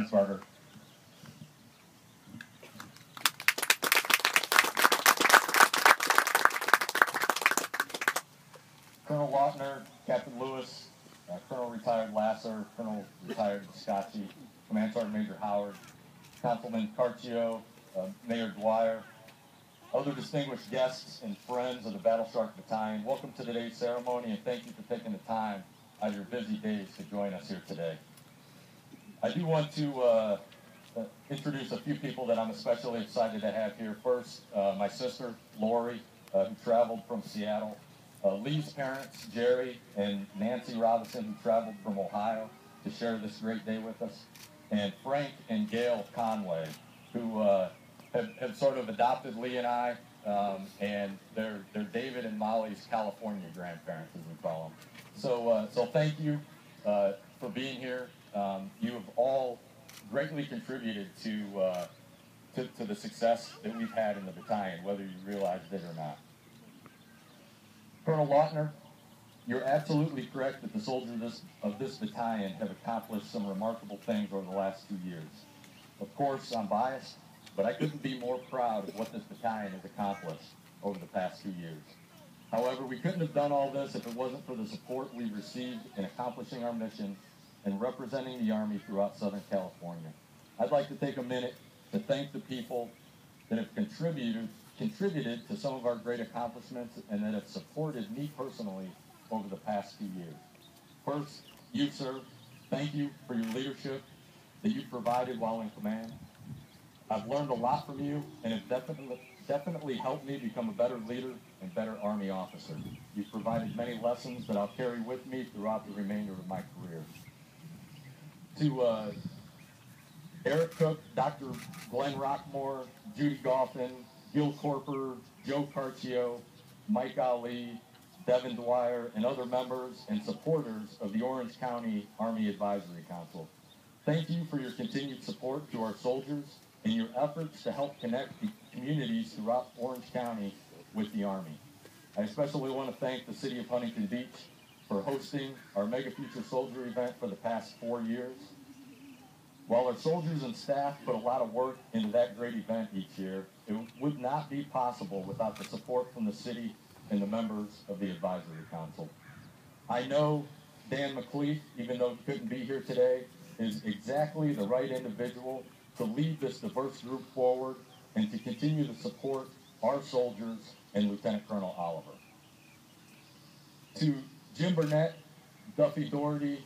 Hansbarger. Colonel Lautner, Captain Lewis, Colonel Retired Lasser, Colonel Retired Scotchy, Command Sergeant Major Howard, Councilman Carcio, Mayor Dwyer, other distinguished guests and friends of the Battle Shark Battalion, welcome to today's ceremony and thank you for taking the time out of your busy days to join us here today. I do want to introduce a few people that I'm especially excited to have here. First, my sister, Lori, who traveled from Seattle. Lee's parents, Jerry and Nancy Robinson, who traveled from Ohio to share this great day with us. And Frank and Gail Conway, who have sort of adopted Lee and I, and they're David and Molly's California grandparents, as we call them. So thank you for being here. You have all greatly contributed to the success that we've had in the battalion, whether you realized it or not. Colonel Lautner, you're absolutely correct that the soldiers of this battalion have accomplished some remarkable things over the last 2 years. Of course, I'm biased, but I couldn't be more proud of what this battalion has accomplished over the past 2 years. However, we couldn't have done all this if it wasn't for the support we received in accomplishing our mission and representing the Army throughout Southern California. I'd like to take a minute to thank the people that have contributed to some of our great accomplishments and that have supported me personally over the past 2 years. First, you, sir, thank you for your leadership that you provided while in command. I've learned a lot from you and have definitely helped me become a better leader and better Army officer. You've provided many lessons that I'll carry with me throughout the remainder of my career. To Eric Cook, Dr. Glenn Rockmore, Judy Goffin, Gil Corper, Joe Carcio, Mike Ali, Devin Dwyer, and other members and supporters of the Orange County Army Advisory Council. Thank you for your continued support to our soldiers and your efforts to help connect the communities throughout Orange County with the Army. I especially want to thank the City of Huntington Beach for hosting our Mega Future Soldier event for the past 4 years. While our soldiers and staff put a lot of work into that great event each year, it would not be possible without the support from the city and the members of the Advisory Council. I know Dan McLeaf, even though he couldn't be here today, is exactly the right individual to lead this diverse group forward and to continue to support our soldiers and Lieutenant Colonel Oliver. To Jim Burnett, Duffy Doherty,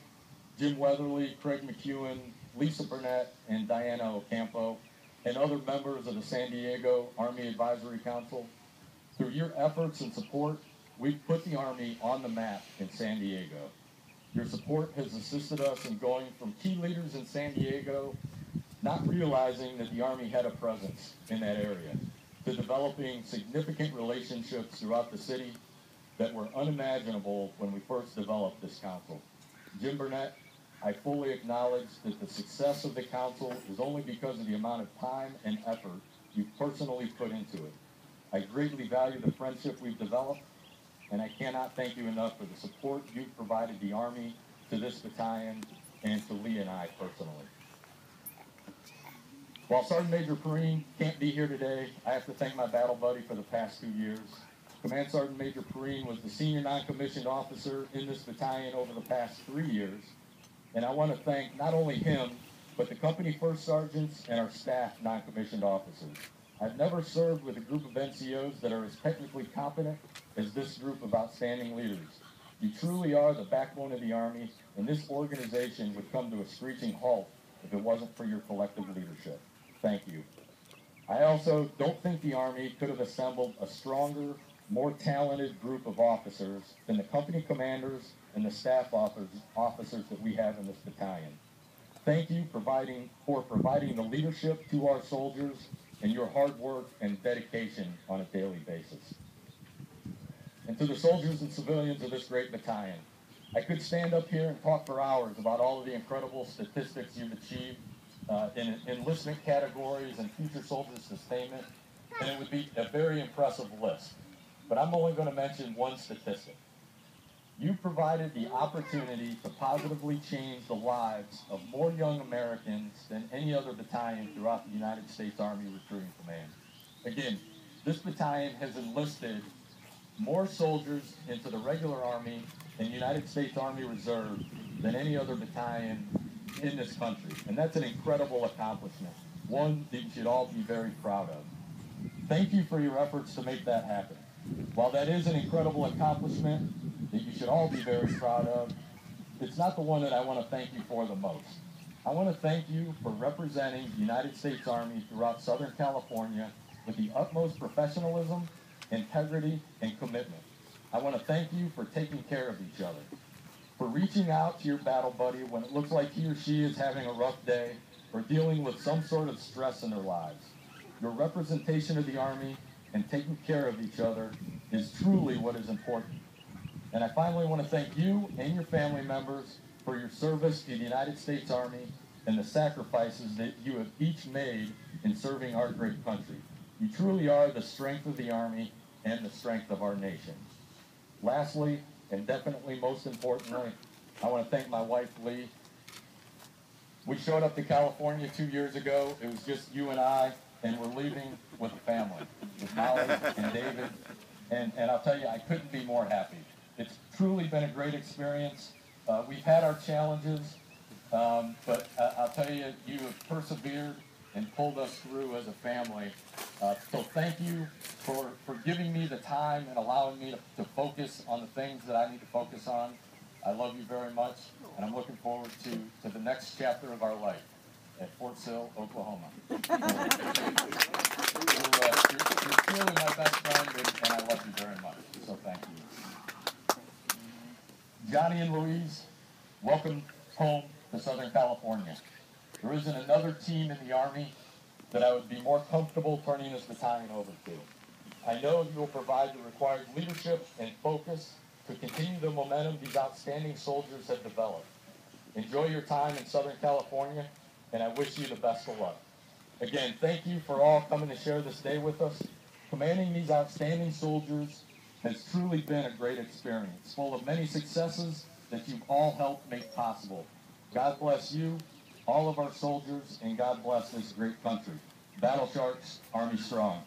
Jim Weatherly, Craig McEwen, Lisa Burnett, and Diana Ocampo, and other members of the San Diego Army Advisory Council. Through your efforts and support, we've put the Army on the map in San Diego. Your support has assisted us in going from key leaders in San Diego, not realizing that the Army had a presence in that area, to developing significant relationships throughout the city that were unimaginable when we first developed this council. Jim Burnett, I fully acknowledge that the success of the council is only because of the amount of time and effort you've personally put into it. I greatly value the friendship we've developed, and I cannot thank you enough for the support you've provided the Army, to this battalion, and to Lee and I personally. While Sergeant Major Perrine can't be here today, I have to thank my battle buddy for the past 2 years. Command Sergeant Major Perrine was the senior non-commissioned officer in this battalion over the past 3 years. And I want to thank not only him, but the company first sergeants and our staff non-commissioned officers. I've never served with a group of NCOs that are as technically competent as this group of outstanding leaders. You truly are the backbone of the Army, and this organization would come to a screeching halt if it wasn't for your collective leadership. Thank you. I also don't think the Army could have assembled a stronger, more talented group of officers than the company commanders and the staff officers that we have in this battalion. Thank you for providing the leadership to our soldiers and your hard work and dedication on a daily basis. And to the soldiers and civilians of this great battalion, I could stand up here and talk for hours about all of the incredible statistics you've achieved in enlistment categories and future soldier sustainment, and it would be a very impressive list. But I'm only going to mention one statistic. You provided the opportunity to positively change the lives of more young Americans than any other battalion throughout the United States Army Recruiting Command. Again, this battalion has enlisted more soldiers into the regular Army and United States Army Reserve than any other battalion in this country. And that's an incredible accomplishment, one that you should all be very proud of. Thank you for your efforts to make that happen. While that is an incredible accomplishment that you should all be very proud of, it's not the one that I want to thank you for the most. I want to thank you for representing the United States Army throughout Southern California with the utmost professionalism, integrity, and commitment. I want to thank you for taking care of each other, for reaching out to your battle buddy when it looks like he or she is having a rough day or dealing with some sort of stress in their lives. Your representation of the Army and taking care of each other is truly what is important. And I finally want to thank you and your family members for your service to the United States Army and the sacrifices that you have each made in serving our great country. You truly are the strength of the Army and the strength of our nation. Lastly, and definitely most importantly, I want to thank my wife, Lee. We showed up to California 2 years ago. It was just you and I, and we're leaving with a family, with Molly and David. And I'll tell you, I couldn't be more happy. It's truly been a great experience. We've had our challenges, but I'll tell you, you have persevered and pulled us through as a family. So thank you for giving me the time and allowing me to focus on the things that I need to focus on. I love you very much, and I'm looking forward to the next chapter of our life at Fort Sill, Oklahoma. You're truly my best friend, and I love you very much, so thank you. Johnny and Louise, welcome home to Southern California. There isn't another team in the Army that I would be more comfortable turning this battalion over to. I know you will provide the required leadership and focus to continue the momentum these outstanding soldiers have developed. Enjoy your time in Southern California, and I wish you the best of luck. Again, thank you for all coming to share this day with us. Commanding these outstanding soldiers has truly been a great experience, full of many successes that you've all helped make possible. God bless you, all of our soldiers, and God bless this great country. Battle Sharks, Army Strong.